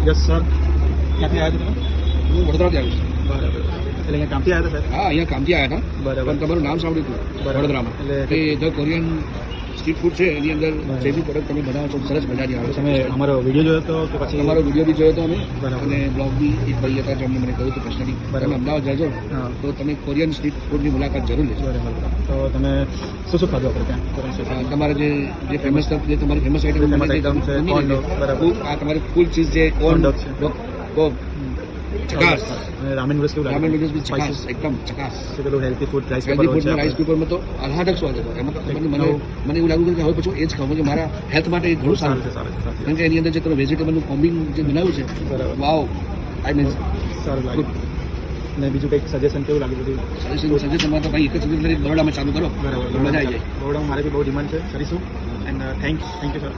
Yes sir. ક્યાંથી આવ્યા હતા તમે? હું વડોદરાથી આવ્યો છું. બરાબર. એટલે અહીંયા કામથી આવ્યા હતા સાહેબ? હા, અહીંયા કામથી આવ્યા હતા. બરાબર. પણ તમારું નામ સાંભળ્યું હતું બરાબર. વડોદરામાં એટલે કે ધ કોરિયન સ્ટ્રીટ ફૂડ છે, એની અંદર જે બી પ્રોડક્ટ તમે બનાવો છો સરસ મજાની આવે તમે છે. અમારો વિડીયો જોયો હતો કે પછી? તમારો વિડીયો બી જોયો હતો અમે, બરાબર. અને બ્લોગ બી એક ભાઈ હતા જેમણે મને કહ્યું હતું પર્સનલી બરાબર. તમે અમદાવાદ જજો હા. તો તમે કોરિયન સ્ટ્રીટ ફૂડની મુલાકાત જરૂર લેજો. બરાબર. તો તમે શું ખાધું આપણે ત્યાં કોરિયન સ્ટ્રીટ ફૂડમાં? તમારે જે ફેમસ જે તમારી ફેમસ આઈટમ famous item છે, corn dog. બરાબર. આ તમારી ફૂલ ચીઝ છે, Corn dog છે. ચકાસ. અને રામેન નૂડલ્સ કેવું લાગે? રામેન નૂડલ્સ બી ચકાસ, Spices. એકદમ ચકાસ. છે પેલું healthy food rice healthy paper ફૂડમાં રાઈસ પેપરમાં તો આહલાદક સ્વાદ હતો. એમાં તો મને એવું લાગ્યું કે હવે પછી એ જ ખાવું કે મારા હેલ્થ માટે એ ઘણું સારું છે. સારું છે. કારણ કે એની અંદર જે તમે વેજીટેબલનું કોમ્બિંગ જે બનાવ્યું છે, બરાબર. વાવ, આઈ મીન સારું લાગે. અને બીજું કંઈક સજેશન કેવું લાગે બધું? સજેશનમાં તો ભાઈ એક જ સજેશન કરી બરોડામાં ચાલુ કરો, બરાબર. મજા આવી જાય. બરોડા મારે બી બહુ ડિમાન્ડ છે, કરીશું. And thank you sir.